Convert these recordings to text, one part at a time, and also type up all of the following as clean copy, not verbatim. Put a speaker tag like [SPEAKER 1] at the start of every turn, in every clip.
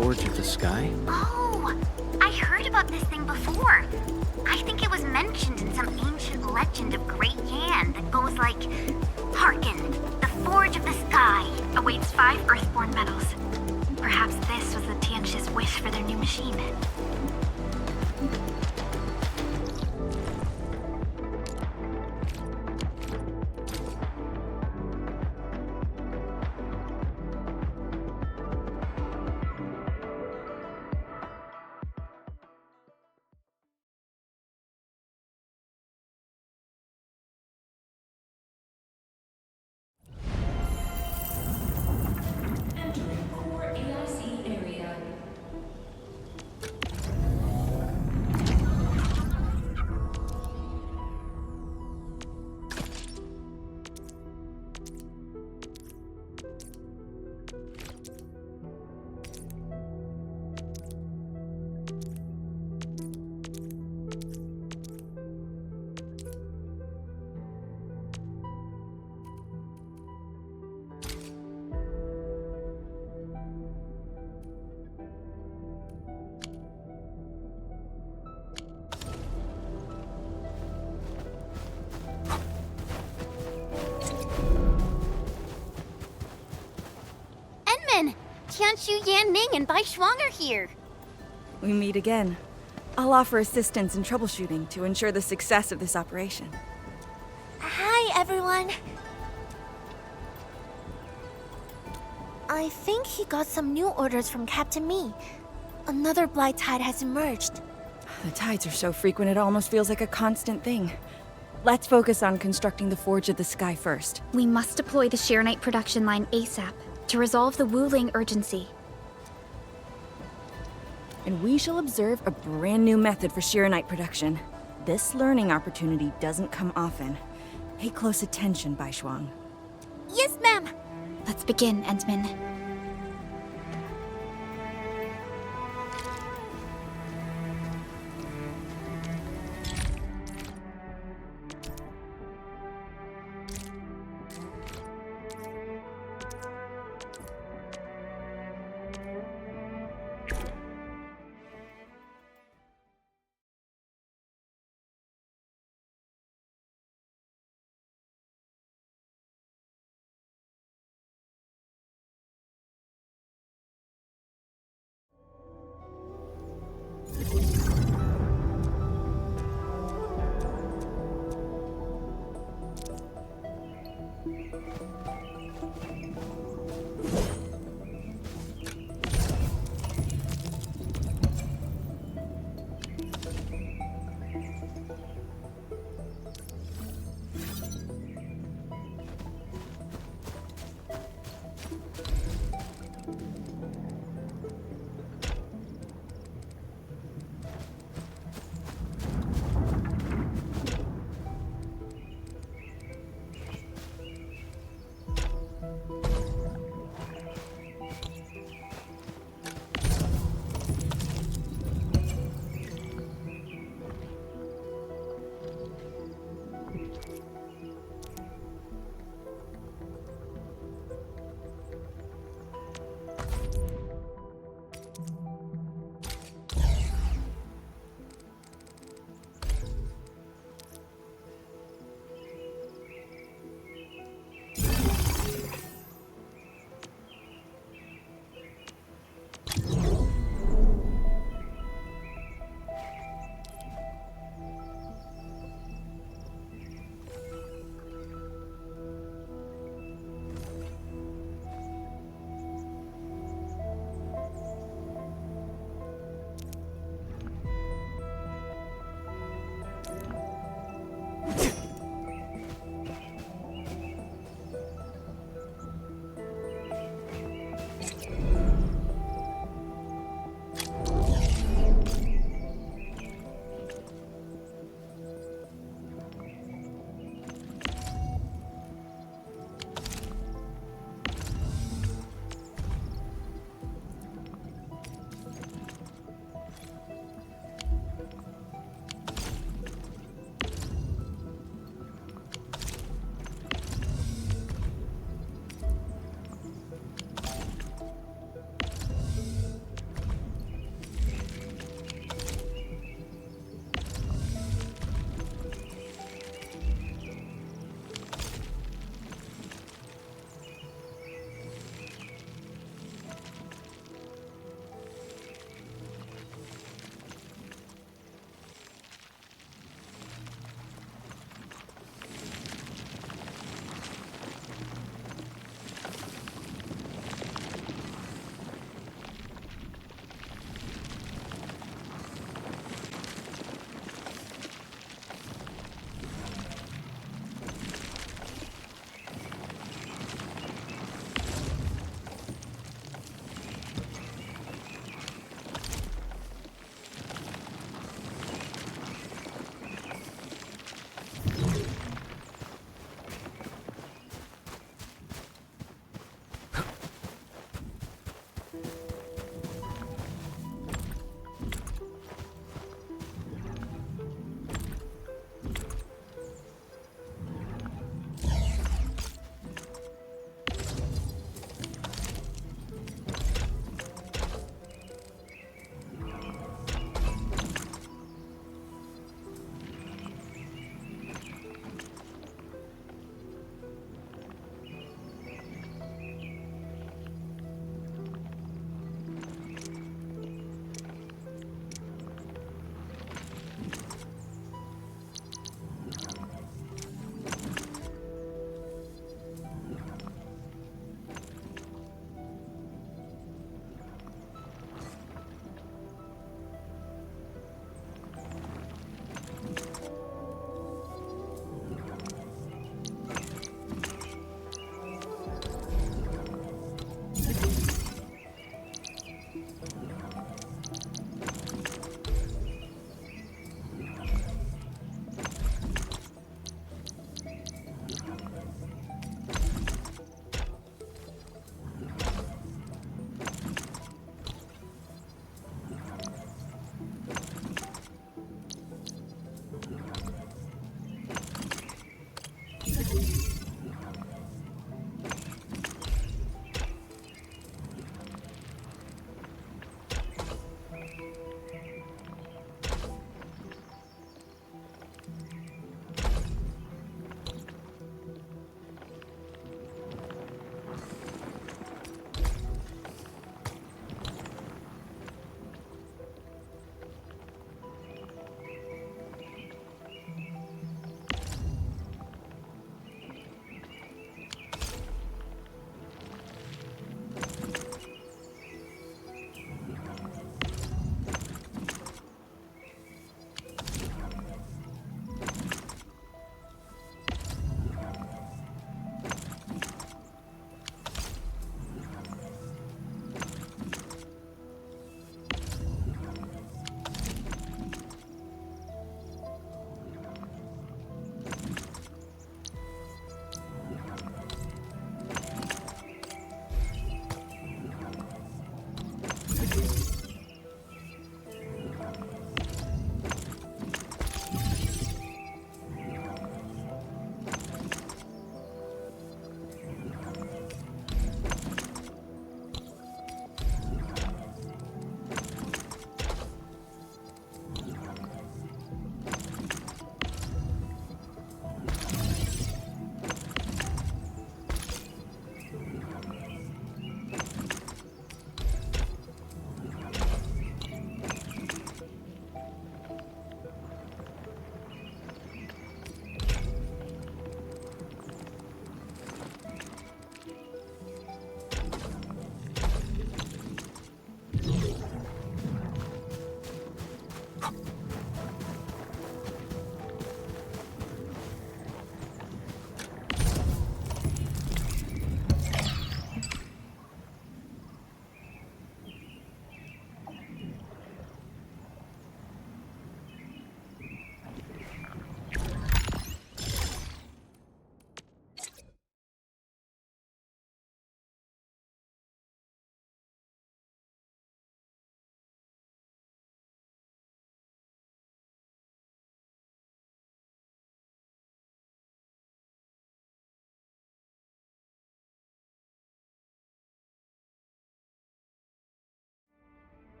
[SPEAKER 1] Forge of the Sky?
[SPEAKER 2] Oh, I heard about this thing before. I think it was mentioned in some ancient legend of Great Yan that goes like, "Hearken, the Forge of the Sky awaits 5 Earthborn metals." Perhaps this was the Tianxi's wish for their new machine.
[SPEAKER 3] Entering core AIC area.
[SPEAKER 2] Enman! Tianxiu, Yan Ning, and Bai Shuang are here.
[SPEAKER 4] We meet again. I'll offer assistance in troubleshooting to ensure the success of this operation.
[SPEAKER 5] Hi, everyone. I think he got some new orders from Captain Mi. Another blight tide has emerged.
[SPEAKER 4] The tides are so frequent it almost feels like a constant thing. Let's focus on constructing the Forge of the Sky first.
[SPEAKER 6] We must deploy the Sheernite production line ASAP to resolve the Wuling urgency.
[SPEAKER 4] And we shall observe a brand new method for Sheernite production. This learning opportunity doesn't come often. Pay close attention, Bai Shuang.
[SPEAKER 5] Yes, ma'am.
[SPEAKER 6] Let's begin, Endman.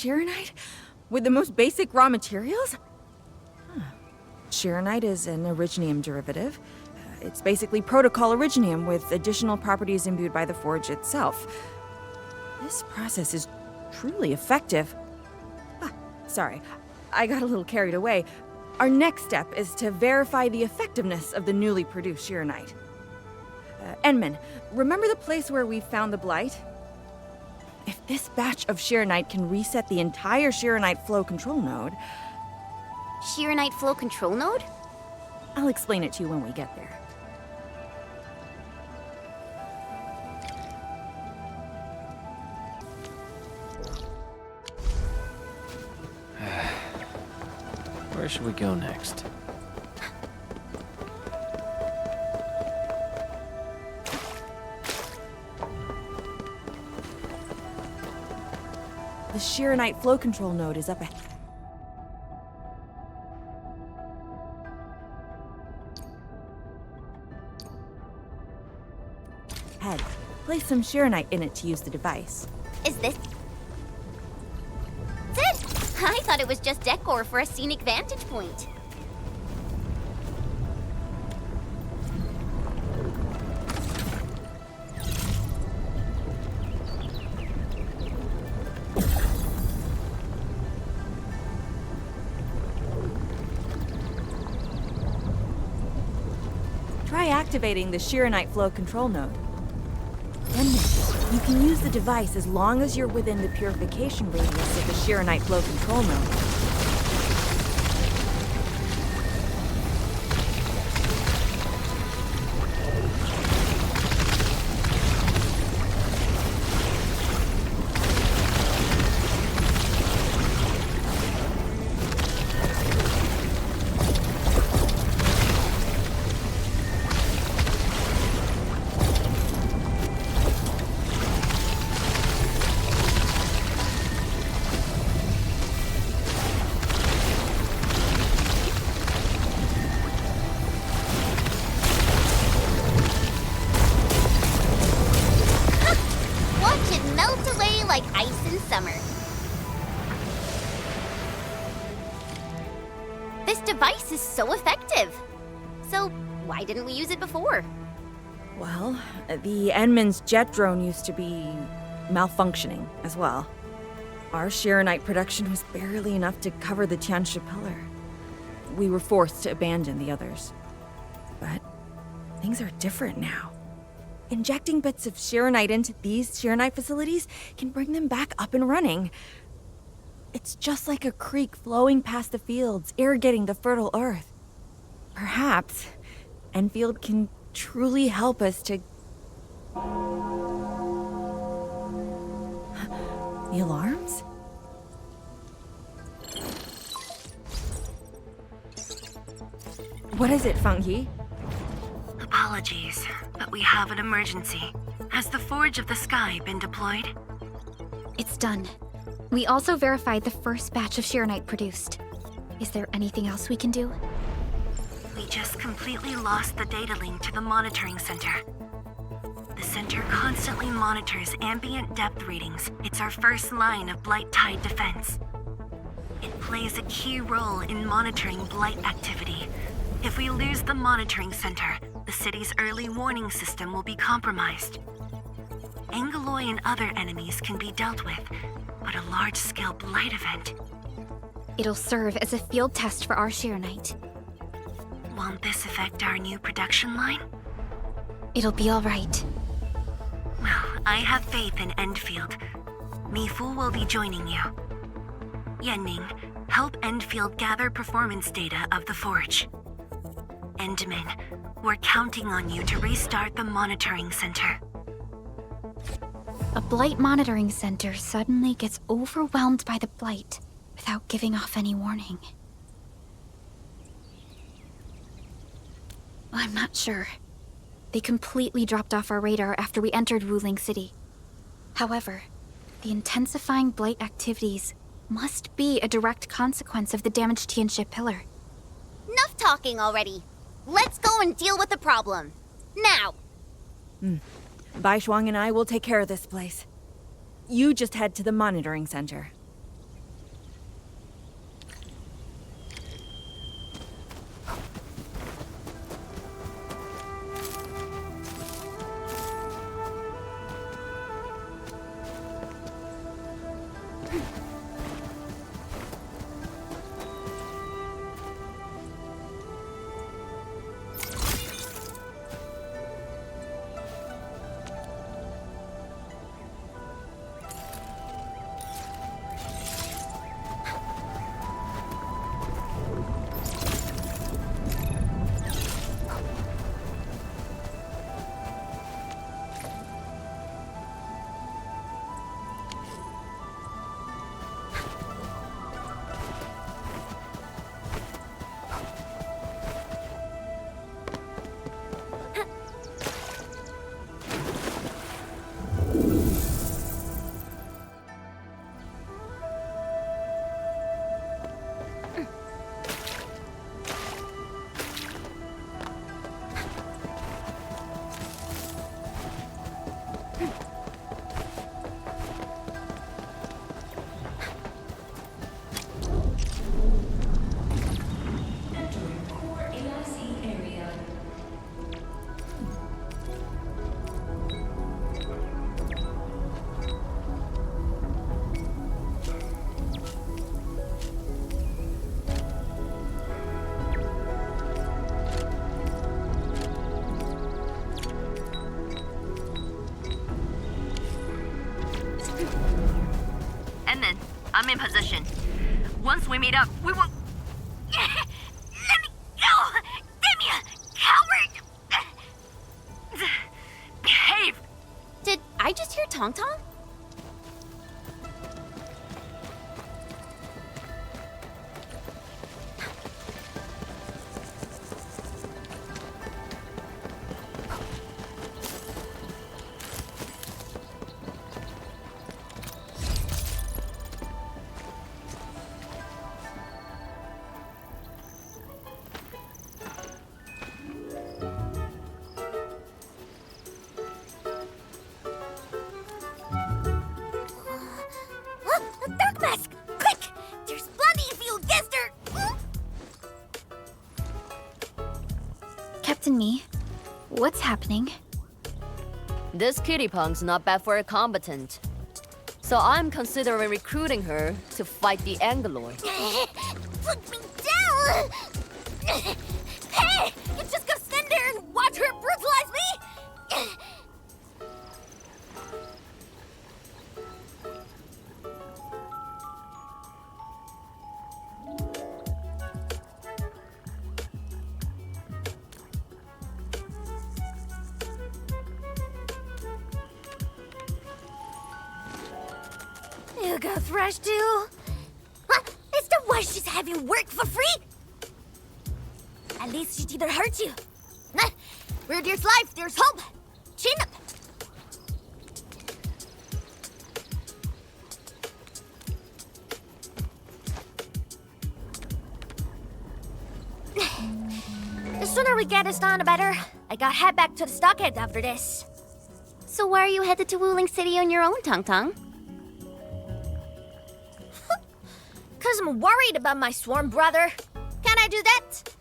[SPEAKER 4] Sheeranite? With the most basic raw materials? Sheeranite is an originium derivative. It's basically protocol originium with additional properties imbued by the forge itself. This process is truly effective. Sorry, I got a little carried away. Our next step is to verify the effectiveness of the newly produced Sheeranite. Enman, remember the place where we found the blight? If this batch of Sheeranite can reset the entire Sheeranite flow control node,
[SPEAKER 2] Sheeranite flow control node?
[SPEAKER 4] I'll explain it to you when we get there.
[SPEAKER 1] Where should we go next?
[SPEAKER 4] The Sheeranite flow control node is up ahead. Place some Sheeranite in it to use the device.
[SPEAKER 2] Is this it? I thought it was just decor for a scenic vantage point.
[SPEAKER 4] Try activating the Sheeranite flow control node. Then you can use the device as long as you're within the purification radius of the Sheeranite flow control node.
[SPEAKER 2] Device is so effective. So, why didn't we use it before?
[SPEAKER 4] Well, the Enman's jet drone used to be malfunctioning as well. Our Sheeranite production was barely enough to cover the Tianxia pillar. We were forced to abandon the others. But things are different now. Injecting bits of Sheeranite into these Sheeranite facilities can bring them back up and running. It's just like a creek flowing past the fields, irrigating the fertile earth. Perhaps Endfield can truly help us to... The alarms? What is it, Fungi?
[SPEAKER 7] Apologies, but we have an emergency. Has the Forge of the Sky been deployed?
[SPEAKER 6] It's done. We also verified the first batch of Sheeranite produced. Is there anything else we can do?
[SPEAKER 7] We just completely lost the data link to the monitoring center. The center constantly monitors ambient depth readings. It's our first line of blight tide defense. It plays a key role in monitoring blight activity. If we lose the monitoring center, the city's early warning system will be compromised. Angaloy and other enemies can be dealt with, but a large-scale blight event.
[SPEAKER 6] It'll serve as a field test for our Sheeranite.
[SPEAKER 7] Won't this affect our new production line?
[SPEAKER 6] It'll be all right.
[SPEAKER 7] Well, I have faith in Endfield. Mifu will be joining you. Yenning, help Endfield gather performance data of the Forge. Endman, we're counting on you to restart the monitoring center.
[SPEAKER 6] A blight monitoring center suddenly gets overwhelmed by the blight without giving off any warning. I'm not sure. They completely dropped off our radar after we entered Wuling City. However, the intensifying blight activities must be a direct consequence of the damaged Tianxia pillar.
[SPEAKER 2] Enough talking already. Let's go and deal with the problem. Now!
[SPEAKER 4] Bai Shuang and I will take care of this place. You just head to the monitoring center.
[SPEAKER 5] Tong Tong? Dark Mask! Quick! There's bloody if you guessed her!
[SPEAKER 6] Captain Me, what's happening?
[SPEAKER 8] This kitty punk's not bad for a combatant. So I'm considering recruiting her to fight the Angaloid.
[SPEAKER 5] Put me down! Hey! You just gonna stand there and watch her brutalize me? You got thrashed too? What? Is that why she's having work for free? At least she didn't hurt you. Nah, where there's life, there's hope. Chin up. The sooner we get this done, the better. I gotta head back to the stockade after this.
[SPEAKER 2] So why are you headed to Wuling City on your own, Tong Tong?
[SPEAKER 5] Cause I'm worried about my swarm brother. Can I do that?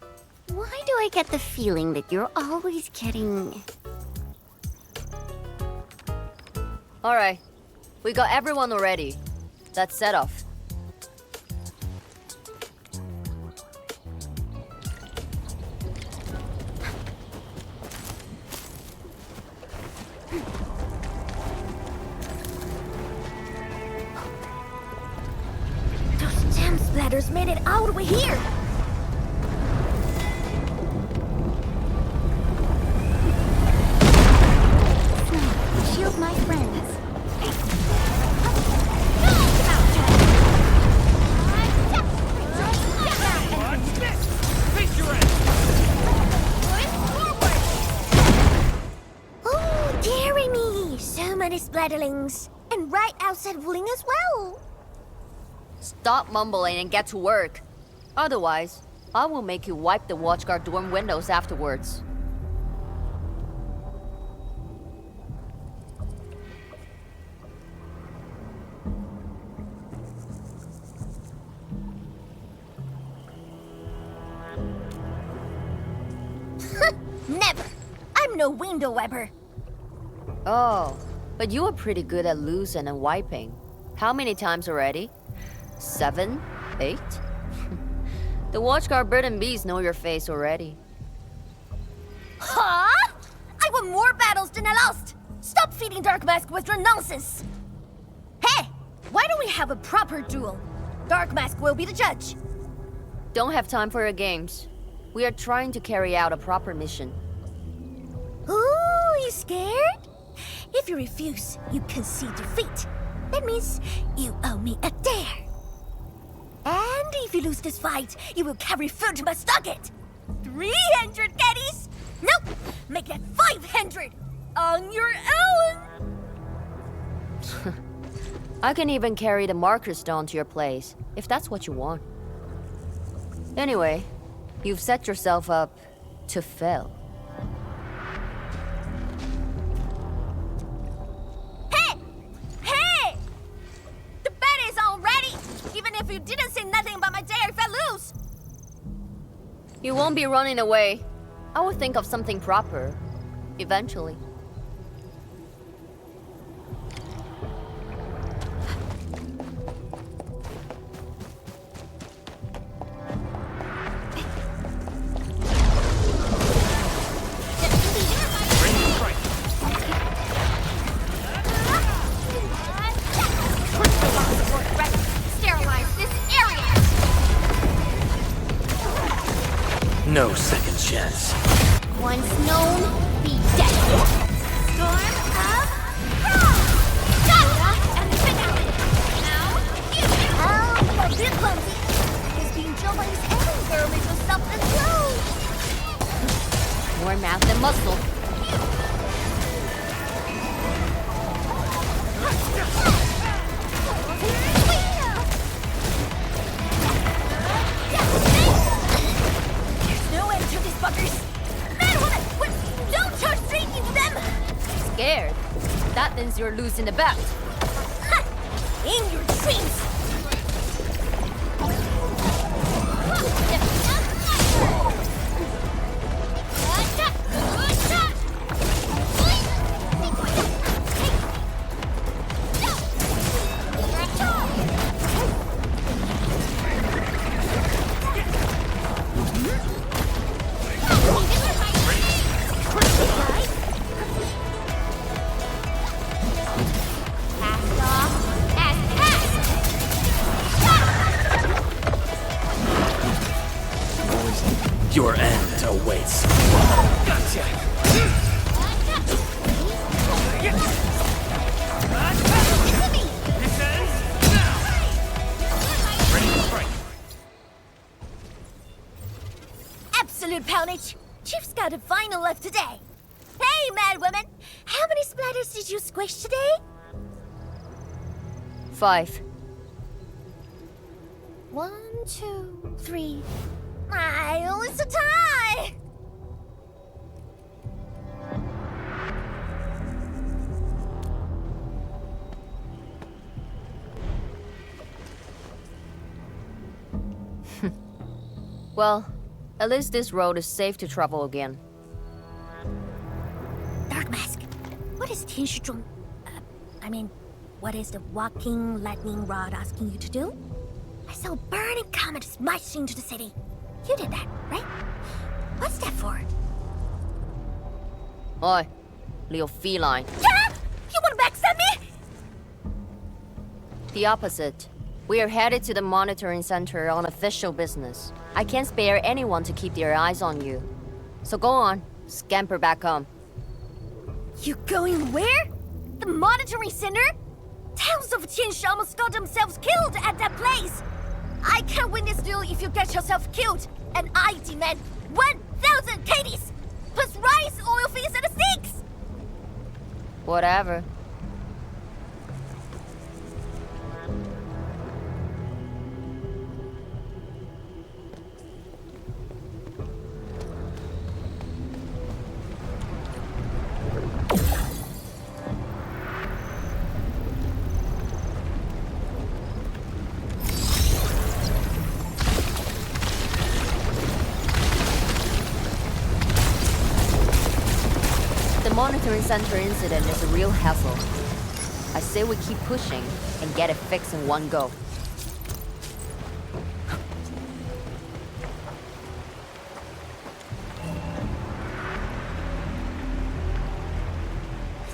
[SPEAKER 2] Why do I get the feeling that you're always getting...
[SPEAKER 8] Alright, we got everyone already. Let's set off.
[SPEAKER 5] Those gem splatters made it all the way here.
[SPEAKER 2] Shield my friends.
[SPEAKER 5] Oh, dearie me! So many splatterlings. And right outside Wuling as well.
[SPEAKER 8] Stop mumbling and get to work. Otherwise, I will make you wipe the watchguard dorm windows afterwards.
[SPEAKER 5] Never! I'm no window wiper.
[SPEAKER 8] Oh, but you are pretty good at losing and wiping. How many times already? 7? 8? The watchguard bird and bees know your face already.
[SPEAKER 5] Huh? I won more battles than I lost! Stop feeding Dark Mask with your nonsense! Hey! Why don't we have a proper duel? Dark Mask will be the judge.
[SPEAKER 8] Don't have time for your games. We are trying to carry out a proper mission.
[SPEAKER 5] Ooh, you scared? If you refuse, you concede defeat. That means you owe me a dare. And if you lose this fight, you will carry food to my stockade. 300 caddies? Nope! Make that 500! On your own!
[SPEAKER 8] I can even carry the marker stone to your place, if that's what you want. Anyway, you've set yourself up to fail.
[SPEAKER 5] Hey! Hey! The bet is all ready! Even if you didn't say nothing about my dare if I lose!
[SPEAKER 8] You won't be running away. I will think of something proper, eventually.
[SPEAKER 5] Sterilize this area!
[SPEAKER 1] No second chance.
[SPEAKER 2] Once known, be dead.
[SPEAKER 5] Storm of Wrath! Nobody's ever made to stop the flow.
[SPEAKER 8] More math than muscle.
[SPEAKER 5] There's no end to these buggers. Man, what? Don't charge straight into them.
[SPEAKER 8] Scared? That means you're losing the bet.
[SPEAKER 5] Ha! In your dreams.
[SPEAKER 1] Your end awaits. Gotcha! This ends now! Ready to strike.
[SPEAKER 5] Absolute poundage. Chief's got a final left today. Hey, mad woman. How many splatters did you squish today?
[SPEAKER 8] 5.
[SPEAKER 5] 1, 2, 3. It's a tie!
[SPEAKER 8] Well, at least this road is safe to travel again.
[SPEAKER 5] Dark Mask, what is Tianshizhong... what is the walking lightning rod asking you to do? I saw a burning comet smash into the city. You did that, right? What's that for?
[SPEAKER 8] Oi, little feline.
[SPEAKER 5] Yeah! You want to backstab me?
[SPEAKER 8] The opposite. We are headed to the monitoring center on official business. I can't spare anyone to keep their eyes on you. So go on, scamper back home.
[SPEAKER 5] You going where? The monitoring center? Thousands of Tianshi almost got themselves killed at that place. I can't win this duel if you get yourself killed. And I demand 1,000 Katie's! Plus rice, oil fees, and a steaks!
[SPEAKER 8] Whatever. The monitoring center incident is a real hassle. I say we keep pushing and get it fixed in one go.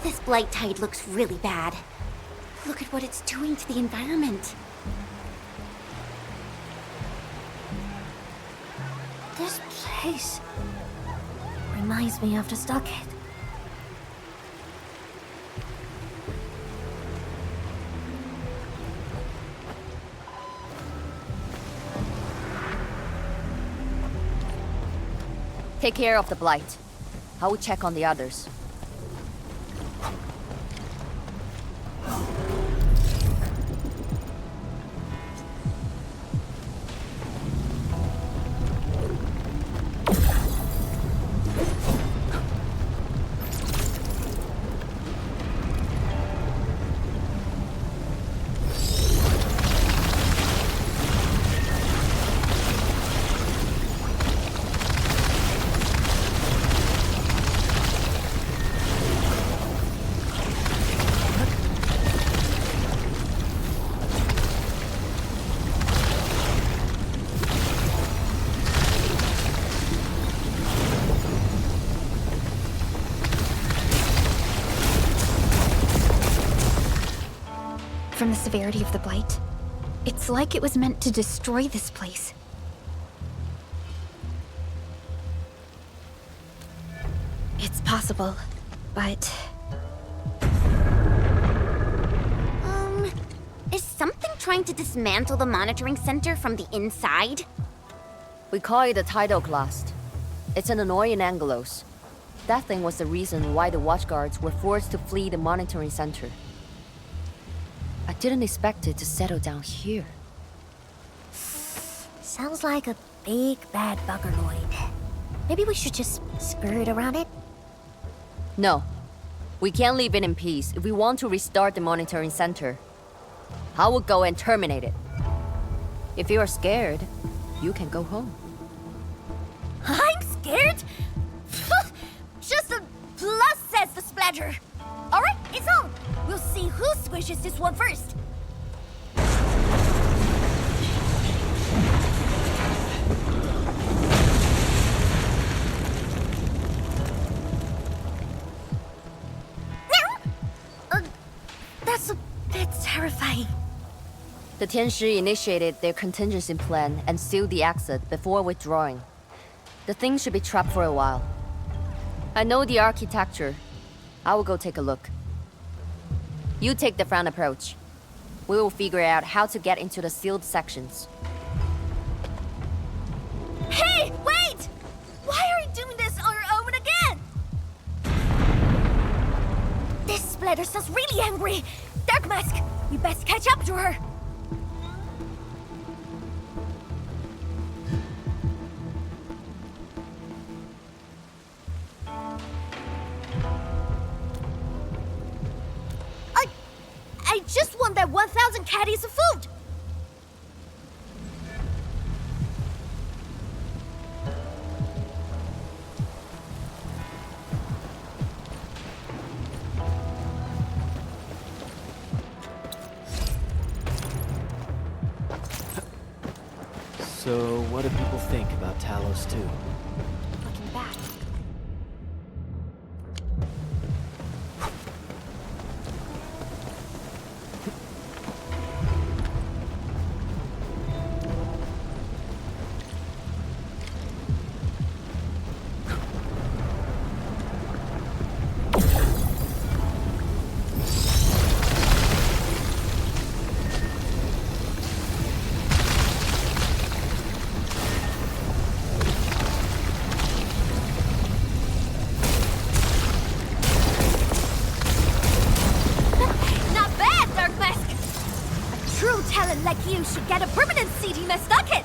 [SPEAKER 2] This blight tide looks really bad. Look at what it's doing to the environment.
[SPEAKER 5] This place reminds me of the stockade.
[SPEAKER 8] Take care of the blight. I will check on the others.
[SPEAKER 6] From the severity of the blight, it's like it was meant to destroy this place. It's possible, but...
[SPEAKER 2] Is something trying to dismantle the monitoring center from the inside?
[SPEAKER 8] We call it the tidal blast. It's an annoying angelos. That thing was the reason why the watchguards were forced to flee the monitoring center. I didn't expect it to settle down here.
[SPEAKER 5] Sounds like a big bad buggerloid. Maybe we should just skirt around it?
[SPEAKER 8] No. We can't leave it in peace if we want to restart the monitoring center. I will go and terminate it. If you are scared, you can go home.
[SPEAKER 5] I'm scared? Just a plus, says the splatter. Alright, it's on. We'll see who squishes this one first. That's a bit terrifying.
[SPEAKER 8] The Tianshi initiated their contingency plan and sealed the exit before withdrawing. The thing should be trapped for a while. I know the architecture. I will go take a look. You take the front approach. We will figure out how to get into the sealed sections.
[SPEAKER 5] Hey, wait! Why are you doing this on your own again? This splatter sounds really angry. Dark Mask, we best catch up to her. I just want that 1,000 caddies of food!
[SPEAKER 9] So, what do people think about Talos 2?
[SPEAKER 6] Looking back.
[SPEAKER 5] Like you should get a permanent seat in my stocket!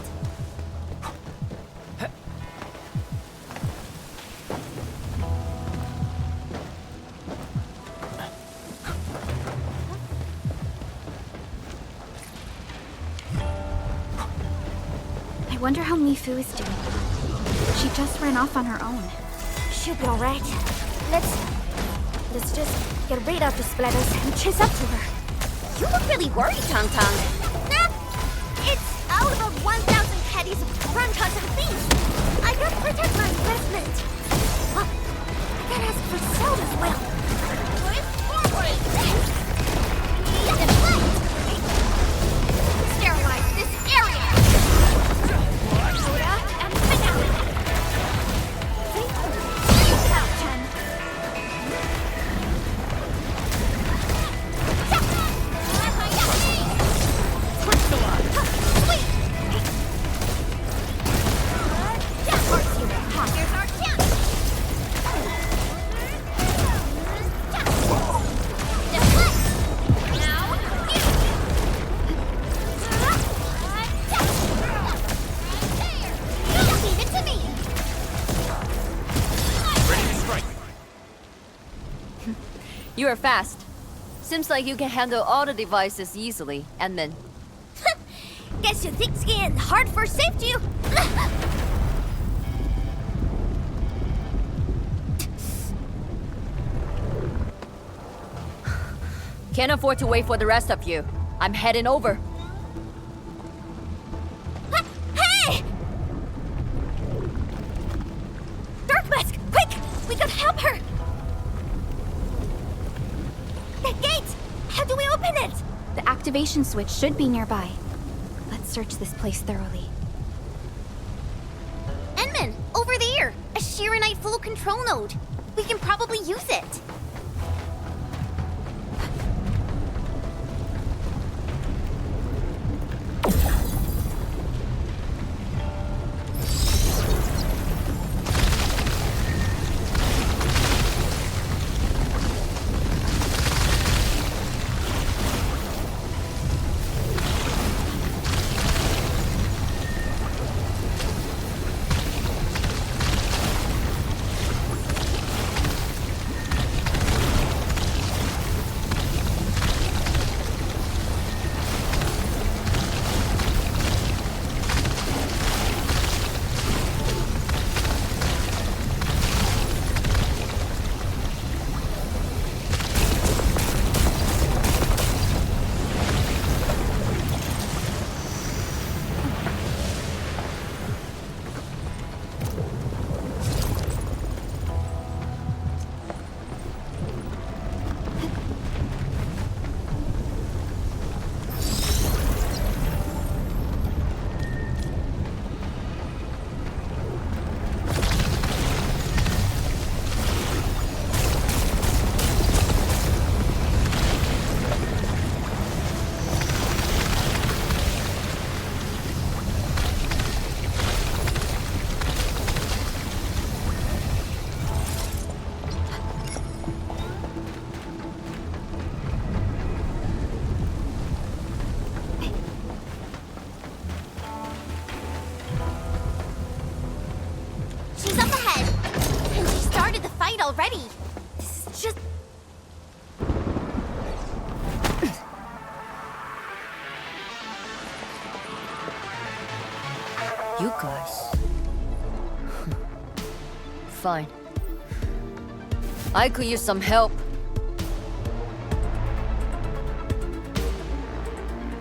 [SPEAKER 6] I wonder how Mifu is doing. She just ran off on her own.
[SPEAKER 5] She'll be alright. Let's just get rid of the splatters and chase up to her.
[SPEAKER 8] You look really worried, Tang Tang.
[SPEAKER 5] Nah, it's out of a 1,000 caddies of Frankas and things. I gotta protect my investment. Oh, I gotta ask for salt as well. Move forward! Let it fight! Sterilize this area! Soda and banana! See? Out, Chen.
[SPEAKER 8] You are fast. Seems like you can handle all the devices easily, and then...
[SPEAKER 5] Guess you thick skin, hard for safety.
[SPEAKER 8] Can't afford to wait for the rest of you. I'm heading over.
[SPEAKER 5] Hey! Dark Mask, quick! We gotta help her! The gate! How do we open it?
[SPEAKER 6] The activation switch should be nearby. Let's search this place thoroughly.
[SPEAKER 2] Enman, over there! A Shiranite flow control node. We can probably use it.
[SPEAKER 5] already. This is just...
[SPEAKER 8] You guys. Fine. I could use some help.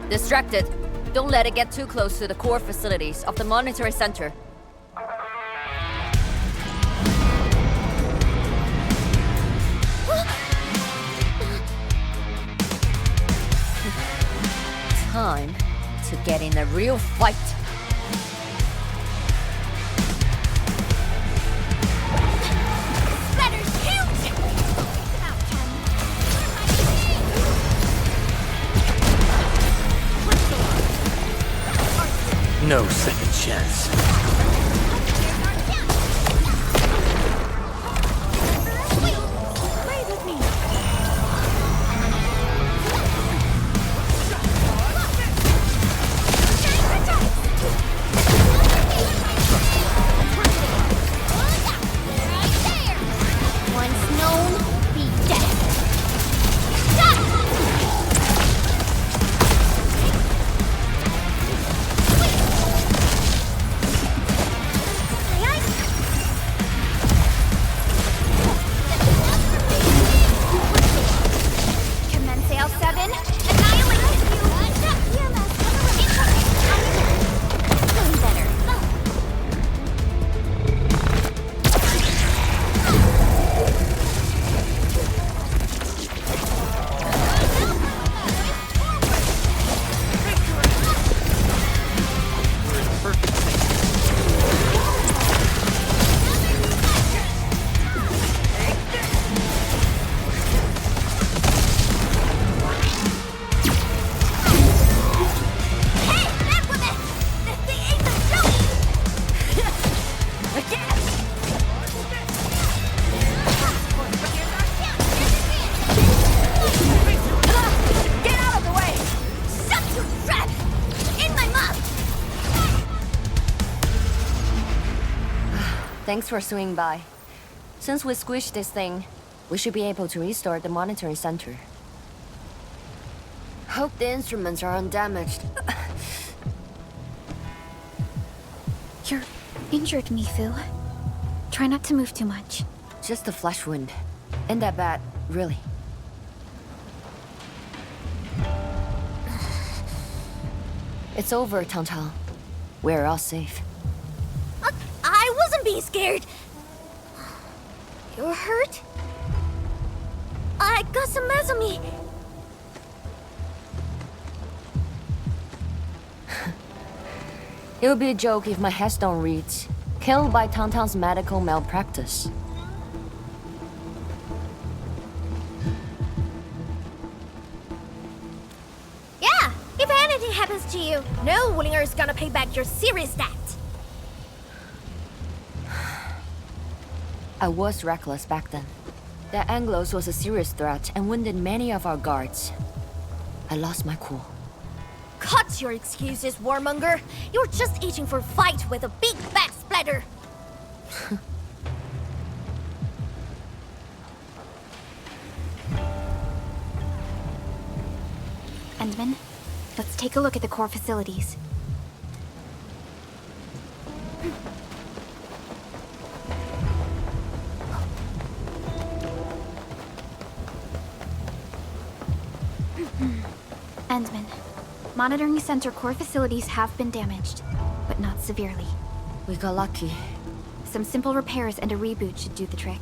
[SPEAKER 8] Distracted. Don't let it get too close to the core facilities of the monitoring center. Time to get in a real fight.
[SPEAKER 5] Splatter's huge!
[SPEAKER 1] No second chance.
[SPEAKER 5] Play with me. Once known, be dead. Commence L7, annihilate you! Doing better. Hey, that woman! This thing ain't the joke! Get out of the way! Shut your trap! In my mouth!
[SPEAKER 8] Thanks for swinging by. Since we squished this thing, we should be able to restore the monitoring center. Hope the instruments are undamaged.
[SPEAKER 6] You're injured, Mifu. Try not to move too much.
[SPEAKER 8] Just a flesh wound. Ain't that bad, really. It's over, Tang. We're all safe.
[SPEAKER 5] I wasn't being scared. You're hurt? I got some meds on me.
[SPEAKER 8] It would be a joke if my headstone reads, "Killed by Tang's medical malpractice."
[SPEAKER 5] Yeah, if anything happens to you, no Willinger is gonna pay back your serious debt.
[SPEAKER 8] I was reckless back then. The Anglos was a serious threat and wounded many of our guards. I lost my cool.
[SPEAKER 5] Cut your excuses, warmonger. You're just itching for a fight with a big bad splatter.
[SPEAKER 6] Endman, let's take a look at the core facilities. Endman, monitoring center core facilities have been damaged, but not severely.
[SPEAKER 8] We got lucky.
[SPEAKER 6] Some simple repairs and a reboot should do the trick.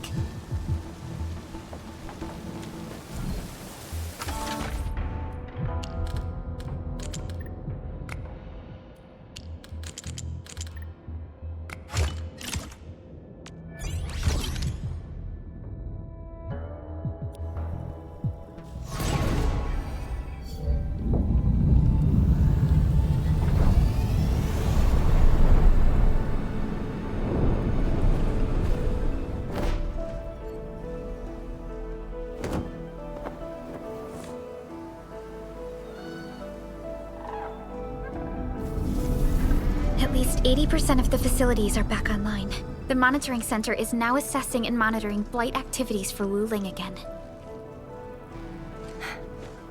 [SPEAKER 6] Almost 80% of the facilities are back online. The monitoring center is now assessing and monitoring blight activities for Wuling again.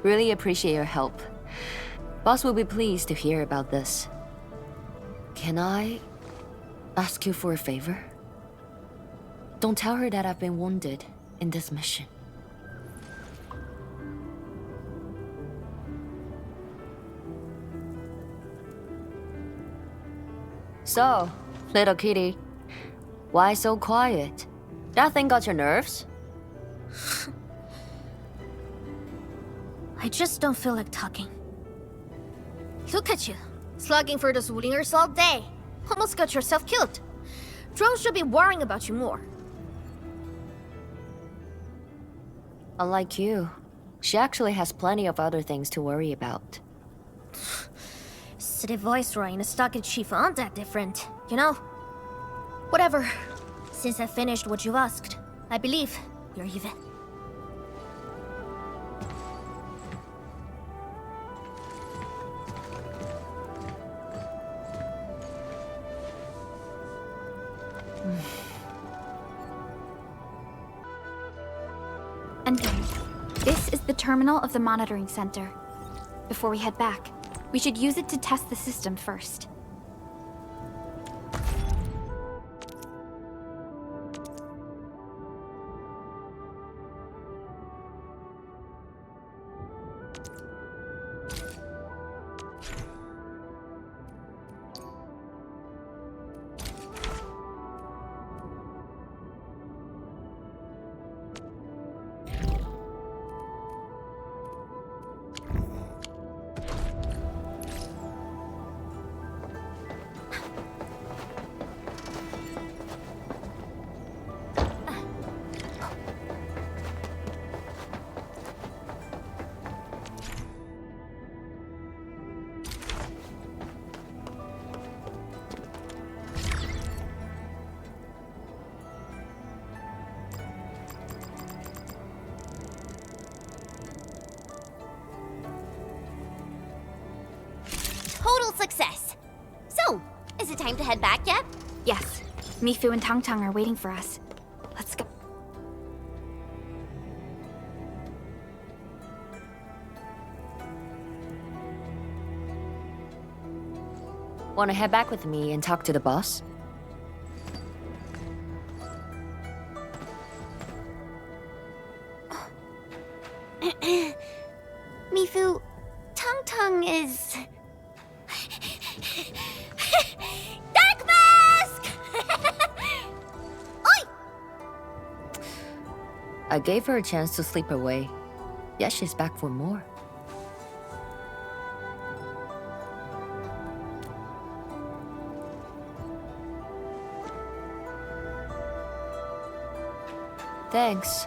[SPEAKER 8] Really appreciate your help. Boss will be pleased to hear about this. Can I ask you for a favor? Don't tell her that I've been wounded in this mission. So, little kitty, why so quiet? That thing got your nerves?
[SPEAKER 5] I just don't feel like talking. Look at you, slugging for those Wulingers all day. Almost got yourself killed. Drones should be worrying about you more.
[SPEAKER 8] Unlike you, she actually has plenty of other things to worry about.
[SPEAKER 5] City Viceroy and a stockade chief aren't that different, you know? Whatever. Since I finished what you asked, I believe we're even.
[SPEAKER 6] Endfield. This is the terminal of the monitoring center. Before we head back, we should use it to test the system first.
[SPEAKER 5] Total success! So, is it time to head back yet?
[SPEAKER 6] Yes, Mifu and Tangtang are waiting for us. Let's go.
[SPEAKER 8] Wanna head back with me and talk to the boss?
[SPEAKER 5] Mifu, Tangtang is... Dark Mask! Oi!
[SPEAKER 8] I gave her a chance to sleep away. Yet she's back for more. Thanks,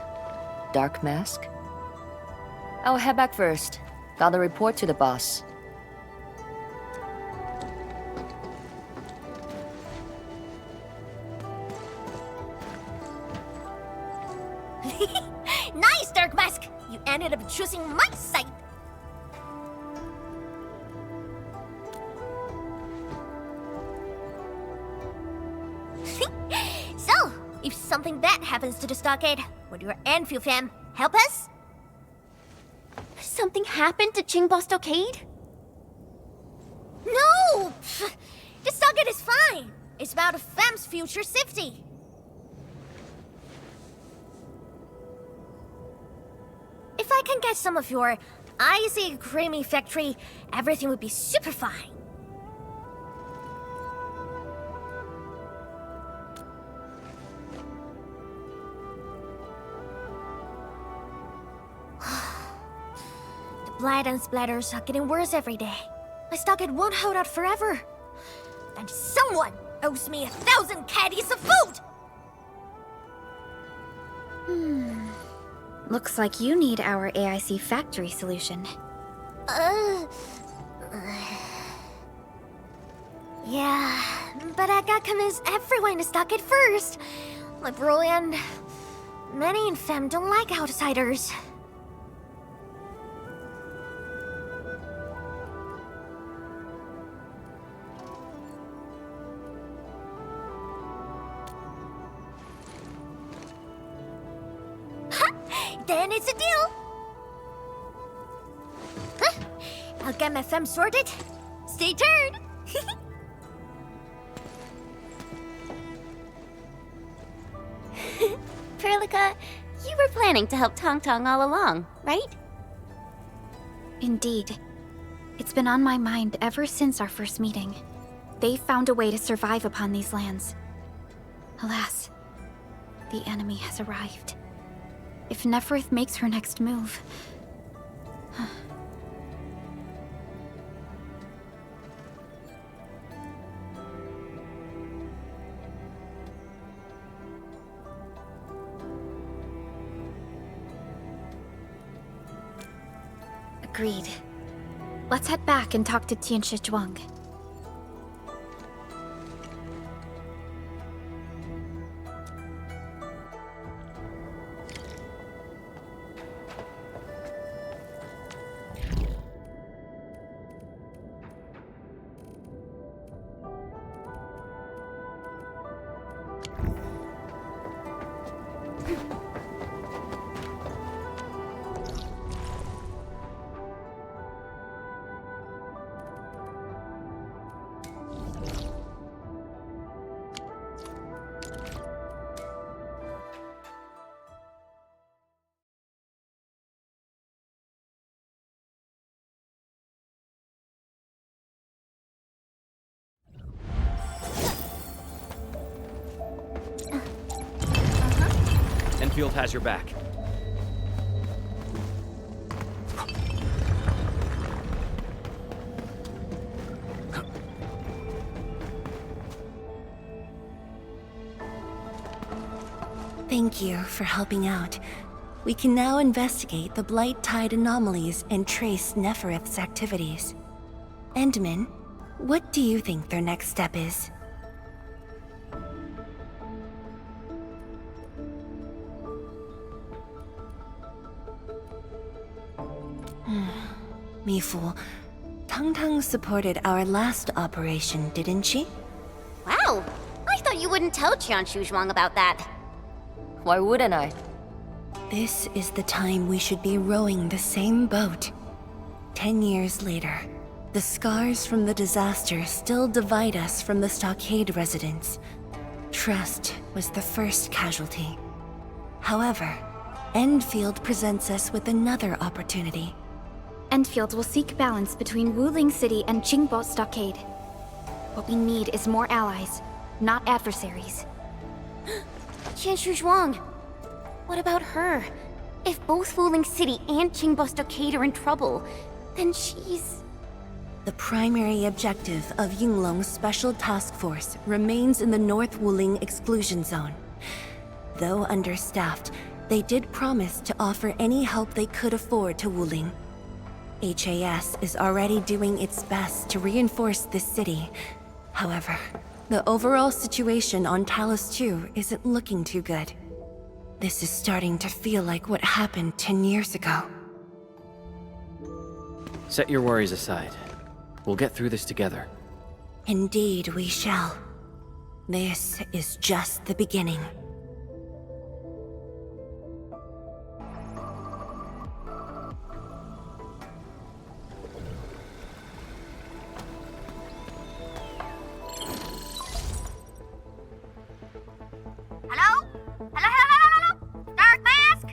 [SPEAKER 8] Dark Mask. I'll head back first. Gotta report to the boss.
[SPEAKER 5] Nice, Dark Mask! You ended up choosing my side. So, if something bad happens to the stockade, would your Endfield fam help us? Something happened to Qingbo Stockade? No! Pff, the stockade is fine. It's about a fam's future safety. If I can get some of your icy creamy factory, everything would be super fine. The blight and splatters are getting worse every day. My stockade won't hold out forever. And someone owes me 1,000 caddies of food!
[SPEAKER 6] Looks like you need our AIC factory solution.
[SPEAKER 5] Yeah, but I got convinced everyone to stock it first. Like Broly and many in Fem don't like outsiders. Then it's a deal. Huh? I'll get my femme sorted. Stay tuned.
[SPEAKER 2] Perlica, you were planning to help Tong Tong all along, right?
[SPEAKER 6] Indeed. It's been on my mind ever since our first meeting. They found a way to survive upon these lands. Alas, the enemy has arrived. If Neferith makes her next move... Agreed. Let's head back and talk to Tianshi Zhuang.
[SPEAKER 9] Endfield has your back.
[SPEAKER 7] Thank you for helping out. We can now investigate the Blight Tide anomalies and trace Neferith's activities. Endman, what do you think their next step is? Me fool. Tong Tong supported our last operation, didn't she?
[SPEAKER 2] Wow! I thought you wouldn't tell Qianshu Zhuang about that.
[SPEAKER 8] Why wouldn't I?
[SPEAKER 7] This is the time we should be rowing the same boat. 10 years later, the scars from the disaster still divide us from the stockade residents. Trust was the first casualty. However, Endfield presents us with another opportunity.
[SPEAKER 6] Endfield will seek balance between Wuling City and Qingbo Stockade. What we need is more allies, not adversaries.
[SPEAKER 2] Qianshu Zhuang. What about her? If both Wuling City and Qingbo Stockade are in trouble, then she's...
[SPEAKER 7] The primary objective of Yinglong's Special Task Force remains in the North Wuling Exclusion Zone. Though understaffed, they did promise to offer any help they could afford to Wuling. HAS is already doing its best to reinforce this city. However, the overall situation on Talos 2 isn't looking too good. This is starting to feel like what happened 10 years ago.
[SPEAKER 9] Set your worries aside. We'll get through this together.
[SPEAKER 7] Indeed, we shall. This is just the beginning.
[SPEAKER 2] Hello? Hello? Dark Mask?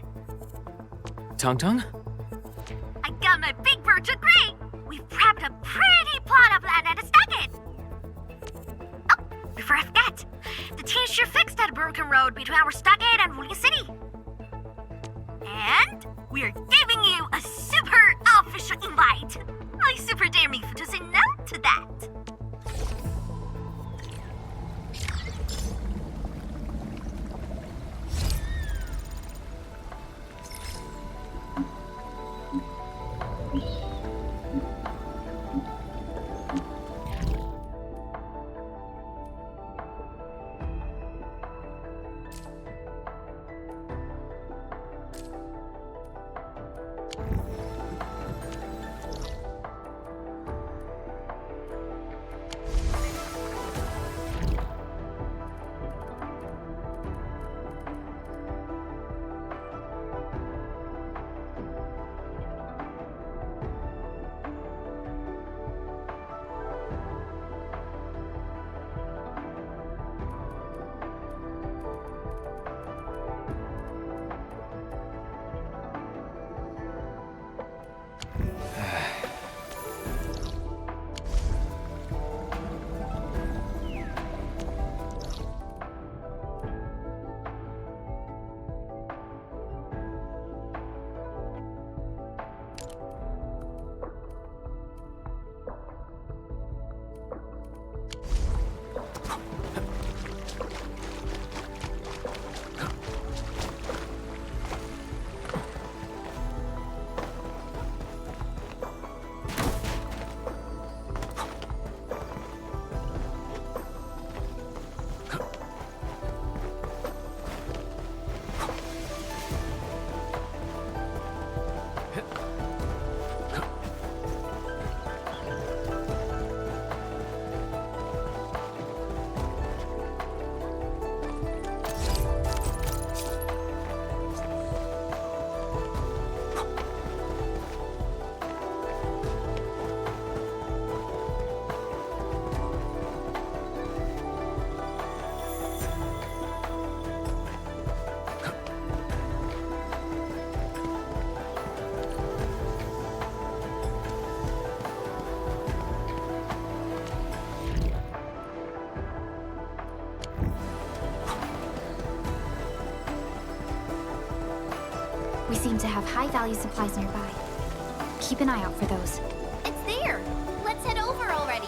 [SPEAKER 9] Tong Tong?
[SPEAKER 2] I got my big bird to agree! We've prepped a pretty plot of land at a stockade! Oh, before I forget, the teacher fixed that broken road between our stockade and Wuling City. And we're giving you a super official invite! I super dare me to say no to that!
[SPEAKER 6] We seem to have high-value supplies nearby. Keep an eye out for those.
[SPEAKER 2] It's there. Let's head over already.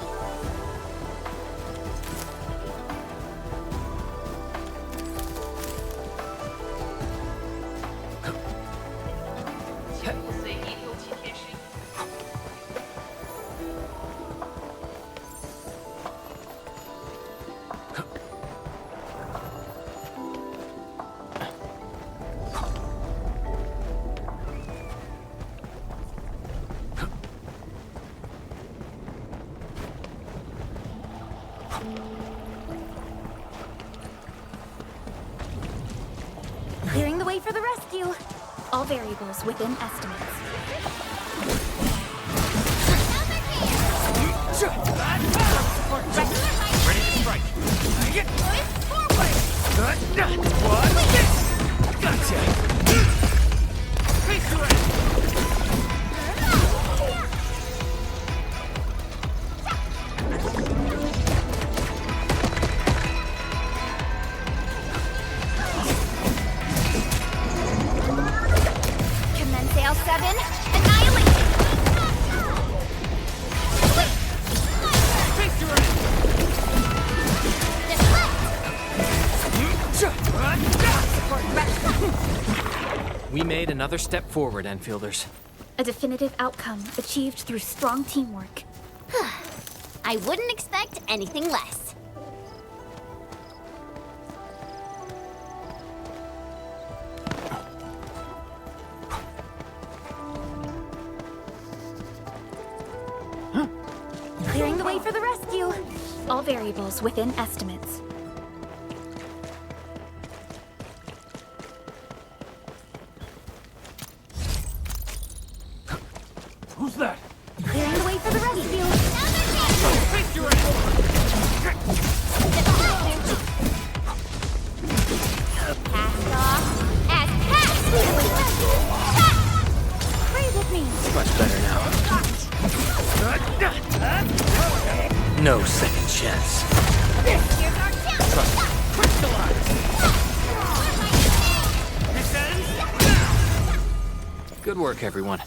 [SPEAKER 6] Clearing the way for the rescue. All variables within estimates.
[SPEAKER 1] Ready to strike. What? Gotcha. Face your end.
[SPEAKER 2] Commence L7. Annihilation.
[SPEAKER 1] Face your end.
[SPEAKER 9] We made another step forward, Enfielders.
[SPEAKER 6] A definitive outcome achieved through strong teamwork.
[SPEAKER 2] I wouldn't expect anything less.
[SPEAKER 6] Clearing the way for the rescue. All variables within estimates.
[SPEAKER 1] Who's that?
[SPEAKER 6] Clearing the way for the rescue.
[SPEAKER 1] Face your end.
[SPEAKER 2] Cast off as cast.
[SPEAKER 6] Pray with me.
[SPEAKER 9] Much better now. No second chance.
[SPEAKER 2] Here's our chance.
[SPEAKER 1] This ends.
[SPEAKER 9] Good work, everyone.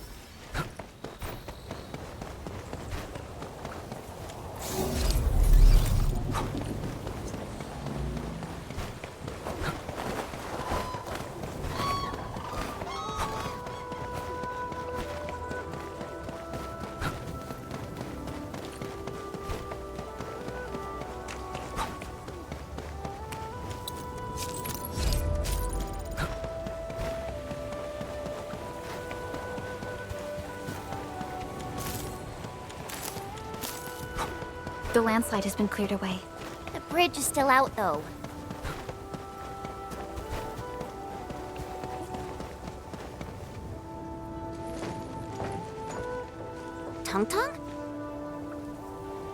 [SPEAKER 6] The landslide has been cleared away.
[SPEAKER 2] The bridge is still out, though. Tung Tung?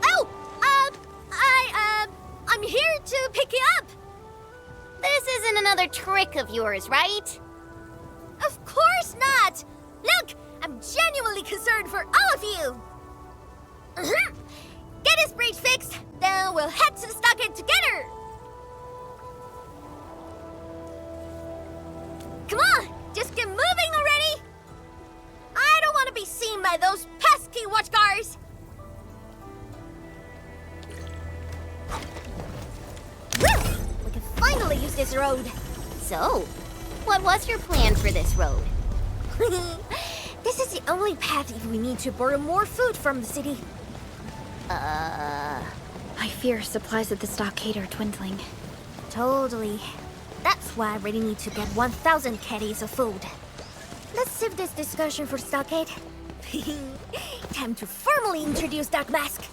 [SPEAKER 2] Oh! I'm here to pick you up! This isn't another trick of yours, right? Of course not! Look! I'm genuinely concerned for all of you! Get his bridge fixed, then we'll head to the stockade together! Come on! Just get moving already! I don't want to be seen by those pesky watchguards! Woo! We can finally use this road! So, what was your plan for this road? This is the only path if we need to borrow more food from the city.
[SPEAKER 6] I fear supplies at the stockade are dwindling.
[SPEAKER 2] Totally. That's why I really need to get 1,000 caddies of food. Let's save this discussion for stockade. Time to formally introduce Dark Mask.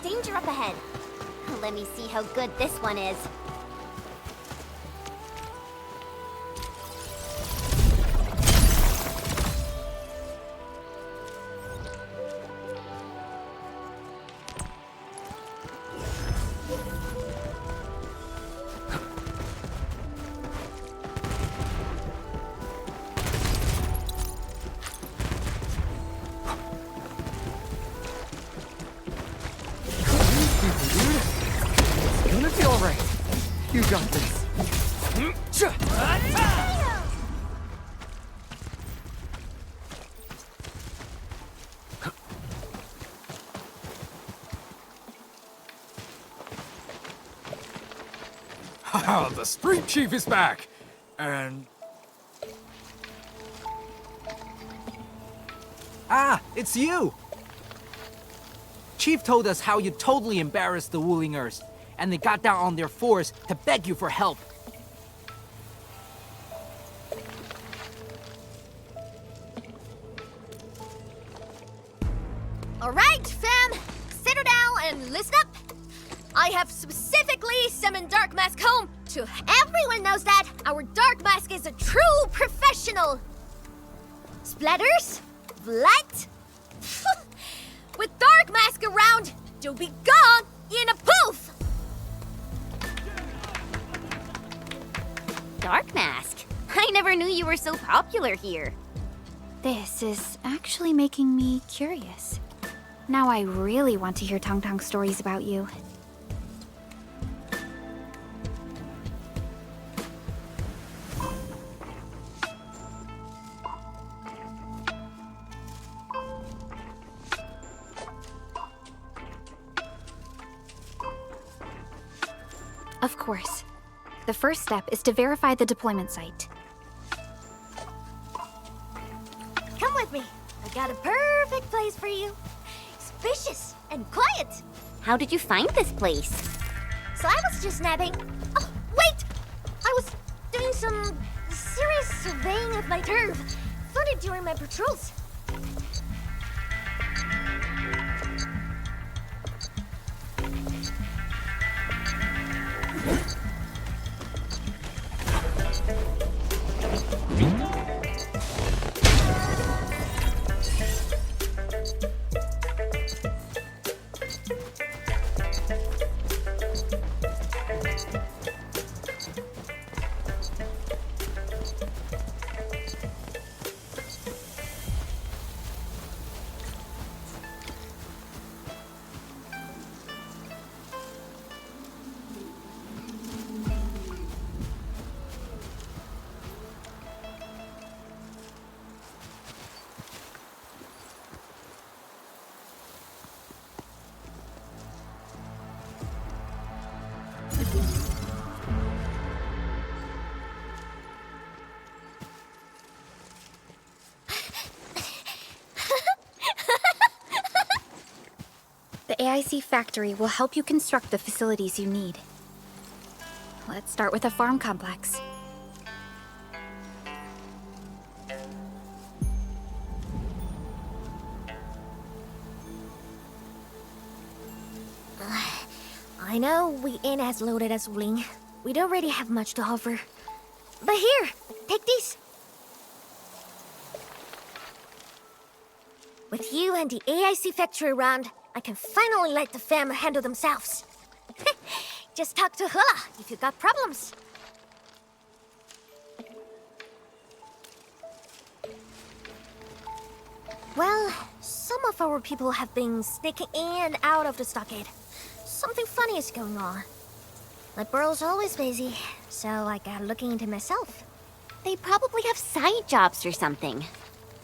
[SPEAKER 5] Danger up ahead. Let me see how good this one is.
[SPEAKER 10] Gonna be alright. You got this.
[SPEAKER 11] Haha, the street chief is back! And...
[SPEAKER 10] Ah, it's you! Chief told us how you totally embarrassed the Woolingers, and they got down on their fours to beg you for help.
[SPEAKER 5] All right, fam, settle down and listen up. I have specifically summoned Dark Mask home to everyone knows that our Dark Mask is a true professional. Splatters, blood. With Dark Mask around, you'll be gone in a poof.
[SPEAKER 2] Dark Mask? I never knew you were so popular here.
[SPEAKER 6] This is actually making me curious. Now I really want to hear Tong Tong stories about you. Of course. The first step is to verify the deployment site.
[SPEAKER 5] Come with me. I got a perfect place for you. Spacious and quiet.
[SPEAKER 2] How did you find this place?
[SPEAKER 5] So I was just napping. Oh, wait! I was doing some serious surveying of my turf. Found it during my patrols.
[SPEAKER 6] The AIC factory will help you construct the facilities you need. Let's start with a farm complex.
[SPEAKER 5] I know we ain't as loaded as Wling. We don't really have much to offer. But here, take these. With you and the AIC factory around, I can finally let the fam handle themselves. Just talk to Hula if you got problems. Well, some of our people have been sneaking in and out of the stockade. Something funny is going on. My burrow's always busy, so I got looking into myself.
[SPEAKER 2] They probably have side jobs or something.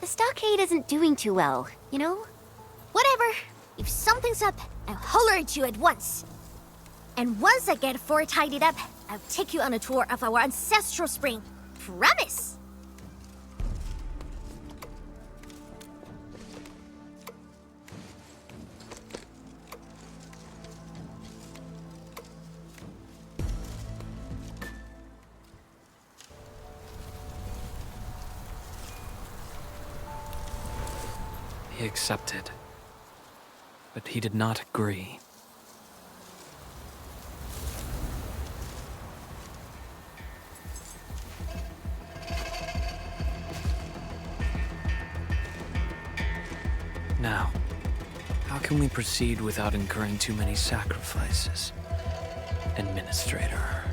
[SPEAKER 2] The stockade isn't doing too well, you know?
[SPEAKER 5] Whatever. If something's up, I'll holler at you at once. And once I get the fort tidied up, I'll take you on a tour of our ancestral spring. Promise!
[SPEAKER 9] He accepted, but he did not agree. Now, how can we proceed without incurring too many sacrifices? Administrator.